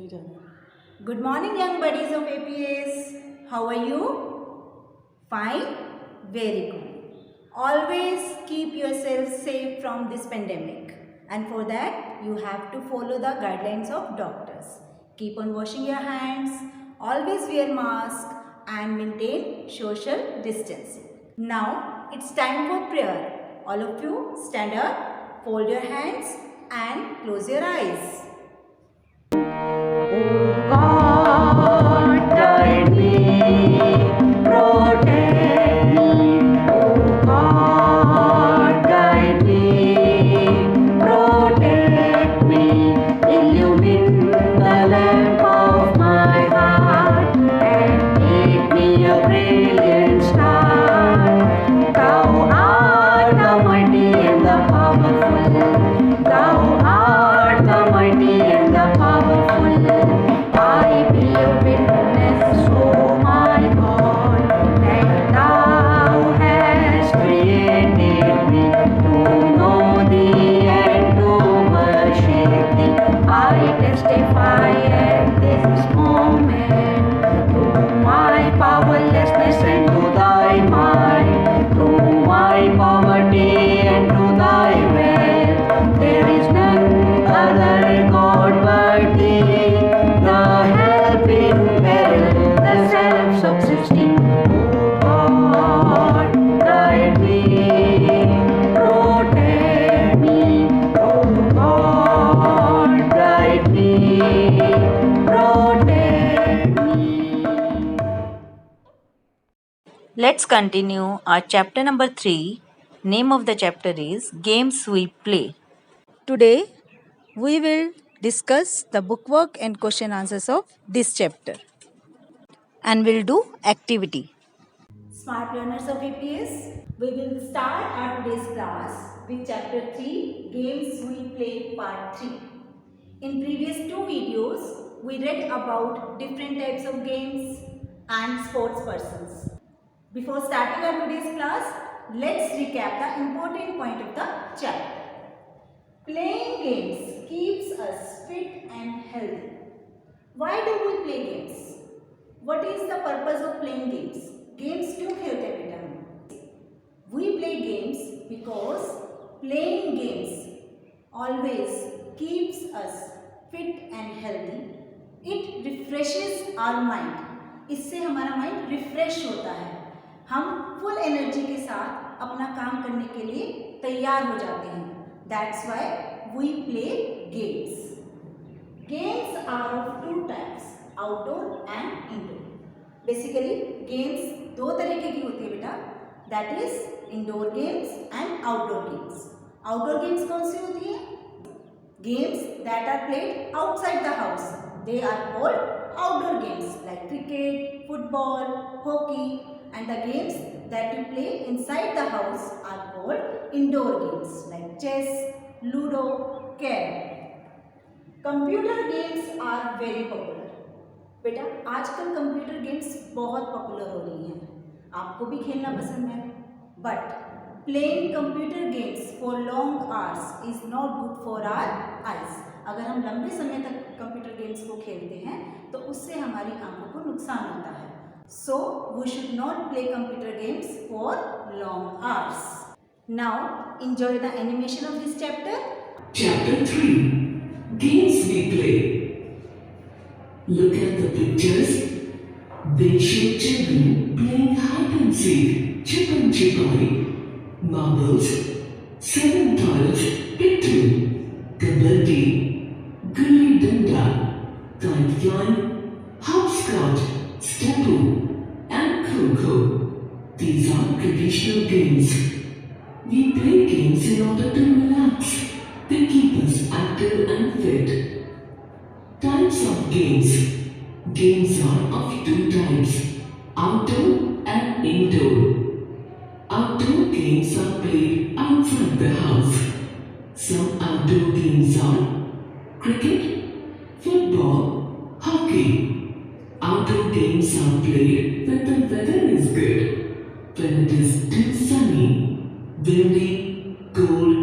Good morning, young buddies of APS. How are you? Fine? Very good. Always keep yourself safe from this pandemic. And for that, you have to follow the guidelines of doctors. Keep on washing your hands, always wear mask and maintain social distancing. Now, it's time for prayer. All of you stand up, fold your hands and close your eyes. God, guide me, protect me. Oh God, guide me, protect me. Illumine the lamp of my heart and make me a brilliant star. Thou art the mighty and the powerful. Thou art the mighty and the powerful. I be a witness, oh my God, that thou hast created me to know thee and to worship thee. I testify at this moment to my powerlessness and to thy might, to my poverty and to thy wealth. There is none other God but thee, the helping peril, the self-subsisting. Oh God, guide me, protect me. Oh God, guide me, protect me. Let's continue our chapter number 3. Name of the chapter is Games We Play. Today we will discuss the bookwork and question answers of this chapter. And we'll do activity. Smart learners of APS, we will start our today's class with chapter 3, Games We Play Part 3. In previous 2 videos, we read about different types of games and sports persons. Before starting our today's class, let's recap the important point of the chapter. Playing games keeps us fit and healthy. Why do we play games? What is the purpose of playing games? Games क्यों खेलते हैं बेटा हम? We play games because playing games always keeps us fit and healthy. It refreshes our mind. इससे हमारा mind refresh होता है. हम फुल एनर्जी के साथ अपना काम करने के लिए तैयार हो जाते हैं. That's why we play games. Games are of 2 types, outdoor and indoor. Basically, games 2 तरीके की होती है बेटा. That is indoor games and outdoor games. Outdoor games कौन सी होती है? Games that are played outside the house. They are called outdoor games like cricket, football, hockey, and the games that you play inside the house are called indoor games like chess, ludo, carrom. Computer games are very popular. बेटा आजकल computer games बहुत popular हो रही हैं. आपको भी खेलना पसंद है. But playing computer games for long hours is not good for our eyes. अगर हम लंबे समय तक कंप्यूटर गेम्स को खेलते हैं तो उससे हमारी आंखों को नुकसान होता है. So we should not play computer games for long hours. Now enjoy the animation of this chapter. Chapter 3, Games We Play. Look at the pictures. They show children playing hide and seek, chip and chipari, marbles, 7 tiles, pittu, kabaddi, gulli danda, kite flying, hopscotch, steppu, and kho-kho. These are traditional games. We play games in order to relax. They keep us active and fit. Types of games. Games are of 2 types, outdoor and indoor. Outdoor games are played outside the house. Some outdoor games are cricket, football, hockey. Outdoor games are played when the weather is good. When it is too sunny, windy, cold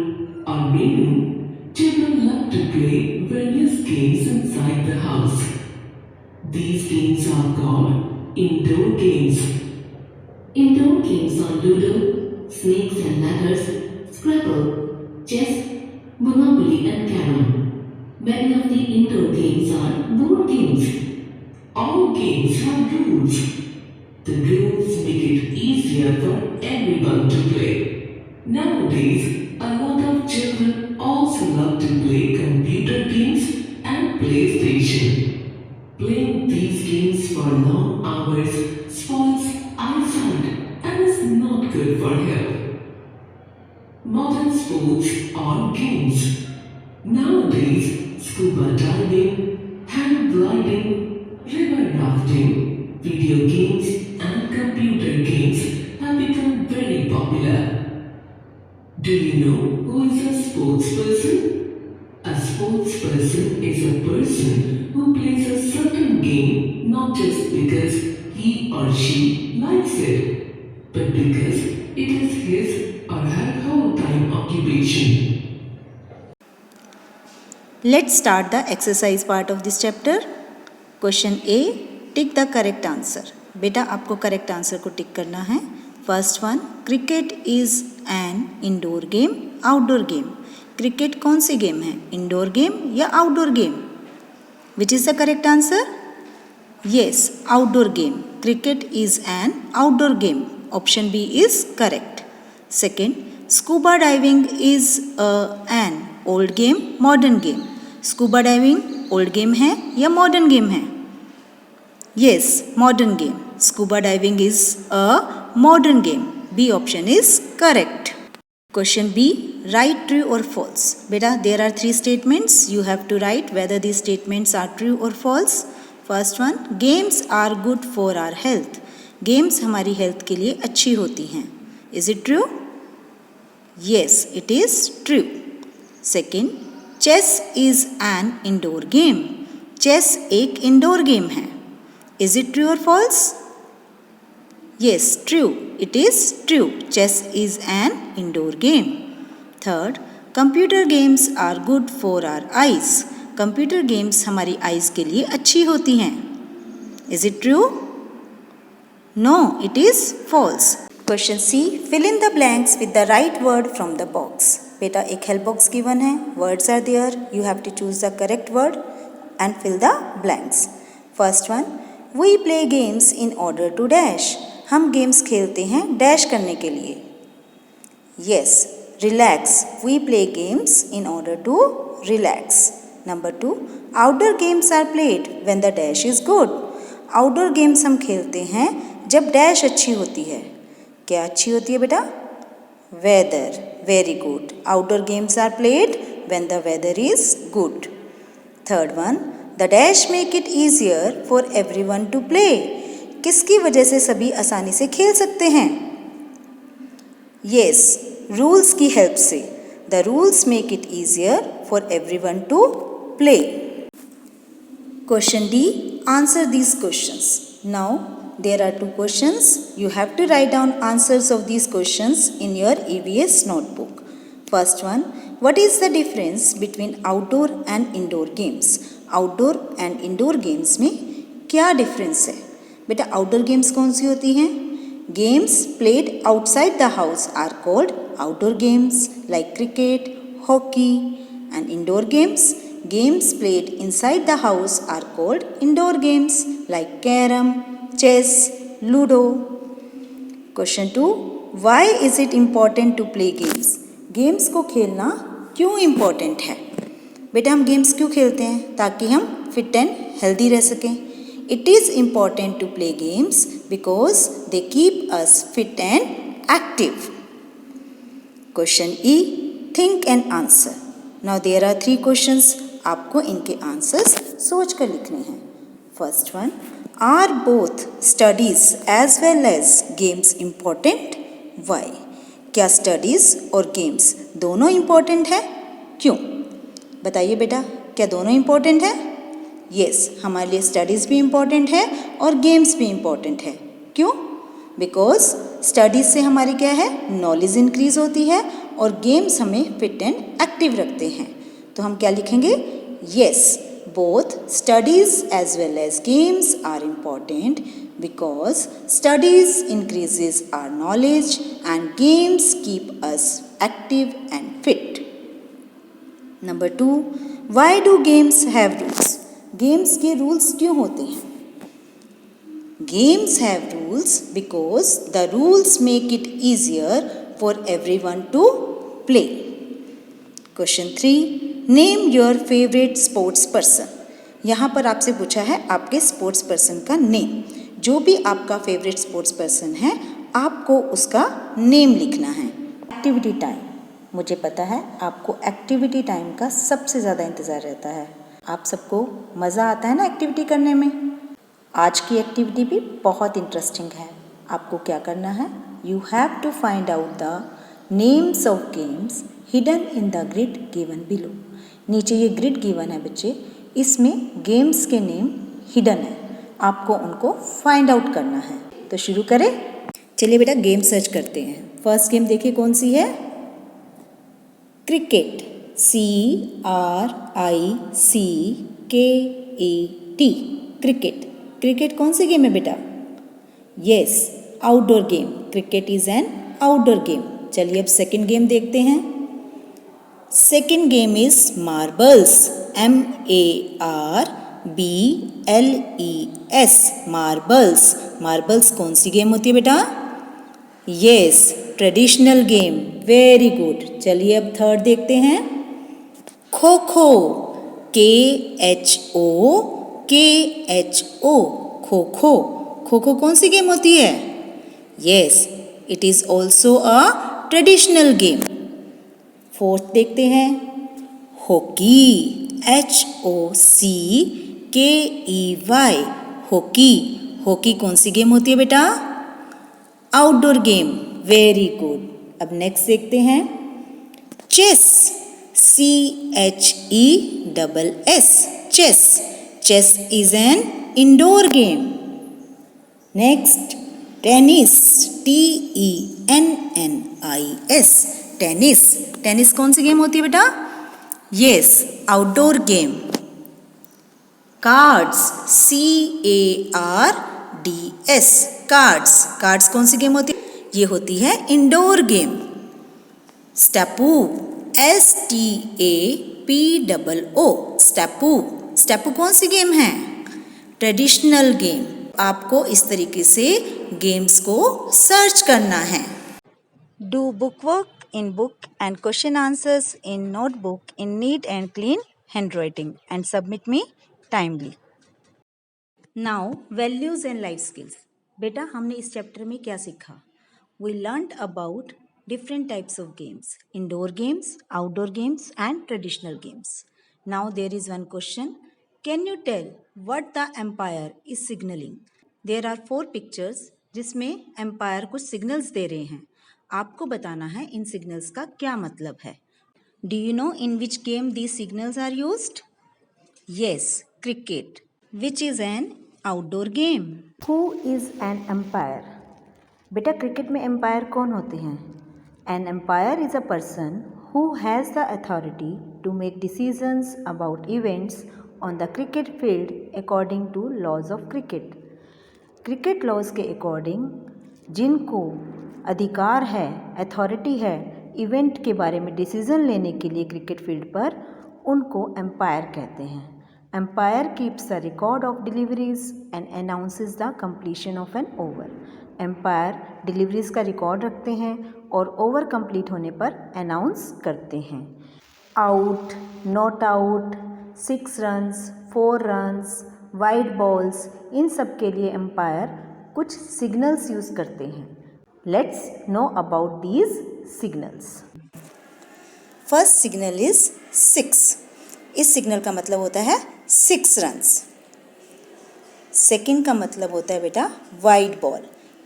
or raining, children love to play various games inside the house. These games are called indoor games. Indoor games are Ludo, Snakes and Ladders, Scrabble, Chess, Monopoly and Carom. Many of the indoor games are board games. All games have rules. The rules make it easier for everyone to play. Nowadays, a lot of children also love to play computer games and PlayStation. Playing these games for long hours spoils eyesight and is not good for health. Modern sports or games. Nowadays, scuba diving, hang gliding, river rafting, video games and computer games have become very popular. Do you know who is a sports person? A sports person is a person who plays a certain game not just because he or she likes it, but because it is his or her whole-time occupation. Let's start the exercise part of this chapter. Question A, tick the correct answer. बेटा आपको correct answer को tick करना है. First one, cricket is an indoor game, outdoor game. Cricket कौन सी game है, indoor game या outdoor game? Which is the correct answer? Yes, outdoor game. Cricket is an outdoor game. Option B is correct. Second, scuba diving is an old game, modern game. Scuba diving old game है या modern game है? Yes, modern game. Scuba diving is a modern game. B option is correct. Question B, right true और false. बेटा there are 3 statements. You have to write whether these statements are true और false. First one, games are good for our health. Games हमारी health के लिए अच्छी होती हैं. Is it true? Yes, it is true. Second, chess is an indoor game. Chess एक indoor game है. Is it true और false? Yes, true. It is true. Chess is an indoor game. Third, computer games are good for our eyes. Computer games हमारी eyes के लिए अच्छी होती हैं. Is it true? No, it is false. Question C, fill in the blanks with the right word from the box. बेटा एक help box given है, words are there, you have to choose the correct word and fill the blanks. First one, we play games in order to dash. हम games खेलते हैं dash करने के लिए. Yes, relax. We play games in order to relax. Number 2, outdoor games are played when the dash is good. Outdoor games हम खेलते हैं जब डैश अच्छी होती है. क्या अच्छी होती है बेटा? Weather. Very good. Outdoor games are played when the weather is good. Third one, the dash make it easier for everyone to play. किसकी वजह से सभी आसानी से खेल सकते हैं? यस, रूल्स की हेल्प से. The rules make it easier for everyone to play. Question D, answer these questions. Now there are 2 questions. You have to write down answers of these questions in your EVS notebook. First one, what is the difference between outdoor and indoor games? Outdoor and indoor games में क्या difference है? बेटा outdoor games कौन सी होती हैं? Games played outside the house are called outdoor games like cricket, hockey. And indoor games played inside the house are called indoor games like carom, chess, ludo. Question 2, why is it important to play games? Games को खेलना क्यों important है? बेटा हम games क्यों खेलते हैं? ताकि हम फिट एंड हेल्दी रह सकें. It is important to play games because they keep us fit and active. Question E, think and answer. Now there are 3 questions. आपको इनके आंसर्स सोच कर लिखने हैं. First one, are both studies as well as games important? Why? क्या studies और games दोनों important है? क्यों? बताइए बेटा, क्या दोनों इम्पॉर्टेंट है? यस, हमारे लिए स्टडीज़ भी इम्पॉर्टेंट है और गेम्स भी इम्पॉर्टेंट है. क्यों? बिकॉज स्टडीज़ से हमारी क्या है, नॉलेज इंक्रीज़ होती है और गेम्स हमें फिट एंड एक्टिव रखते हैं. तो हम क्या लिखेंगे? Yes, Both studies as well as games are important because studies increases our knowledge and games keep us active and fit. Number 2, why do games have rules? Games के rules क्यों होते हैं? Games have rules because the rules make it easier for everyone to play. Question 3, name your favorite sports person. यहाँ पर आपसे पूछा है आपके स्पोर्ट्स पर्सन का नेम. जो भी आपका फेवरेट स्पोर्ट्स पर्सन है आपको उसका नेम लिखना है. Activity time. मुझे पता है आपको एक्टिविटी टाइम का सबसे ज़्यादा इंतज़ार रहता है. आप सबको मज़ा आता है ना एक्टिविटी करने में. आज की एक्टिविटी भी बहुत इंटरेस्टिंग है. आपको क्या करना है? You have to find out the names of games hidden in the grid given below. नीचे ये ग्रिड गिवन है बच्चे, इसमें गेम्स के नेम हिडन है. आपको उनको फाइंड आउट करना है. तो शुरू करें. चलिए बेटा गेम सर्च करते हैं. फर्स्ट गेम देखिए कौन सी है? क्रिकेट. CRICKET. क्रिकेट. क्रिकेट कौन सी गेम है बेटा? Yes, outdoor game. Cricket is an outdoor game. चलिए अब सेकंड गेम देखते हैं. Second game is marbles. MARBLES. Marbles. Marbles कौन सी गेम होती है बेटा? Yes, traditional game. Very good. चलिए अब थर्ड देखते हैं. खो खो. KHO. खो खो. खो खो कौन सी गेम होती है? Yes, it is also a traditional game. Fourth देखते हैं. हॉकी. HOCKEY. हॉकी. हॉकी कौन सी गेम होती है बेटा? Outdoor game. Very good. अब नेक्स्ट देखते हैं. Chess. CHESS. Chess. Chess is an indoor game. Next tennis. TENNIS. Tennis. Tennis कौन सी गेम होती है बेटा? Yes, outdoor game. Cards. CARDS. Cards. Cards कौन सी गेम होती है? ये होती है indoor game. Stapoo. STAPOO. Stapoo. Stapoo कौन सी गेम है? Traditional game. आपको इस तरीके से गेम्स को सर्च करना है. Do bookwork in book and question answers in notebook in neat and clean handwriting and submit me timely. Now values and life skills. बेटा हमने इस चैप्टर में क्या सीखा? We learnt about different types of games, indoor games, outdoor games and traditional games. Now there is one question. Can you tell what the empire is signaling? There are 4 pictures जिसमें empire कुछ signals दे रहे हैं. आपको बताना है इन signals का क्या मतलब है. Do you know in which game these signals are used? Yes, cricket, which is an outdoor game. Who is an umpire? बेटा क्रिकेट में एम्पायर कौन होते हैं? An umpire is a person who has the authority to make decisions about events on the cricket field according to laws of cricket. Cricket laws के according जिनको अधिकार है, authority है इवेंट के बारे में डिसीजन लेने के लिए क्रिकेट फील्ड पर, उनको एम्पायर कहते हैं. Umpire keeps the record of deliveries and announces the completion of an over. Umpire deliveries का रिकॉर्ड रखते हैं और ओवर कंप्लीट होने पर अनाउंस करते हैं. Out, not out, 6 runs, 4 runs, wide balls, इन सब के लिए एम्पायर कुछ सिग्नल्स यूज़ करते हैं. Let's know about these signals. First signal is 6. इस सिग्नल का मतलब होता है 6 रन्स. सेकंड का मतलब होता है बेटा वाइड बॉल.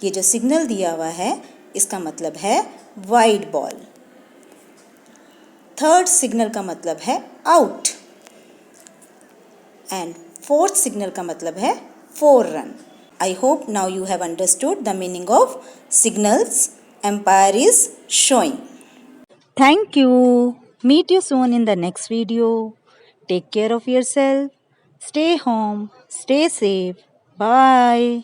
ये जो सिग्नल दिया हुआ है इसका मतलब है वाइड बॉल. थर्ड सिग्नल का मतलब है आउट. एंड फोर्थ सिग्नल का मतलब है 4 run. I hope now you have understood the meaning of signals empire is showing. Thank you. Meet you soon in the next video. Take care of yourself. Stay home, stay safe. Bye.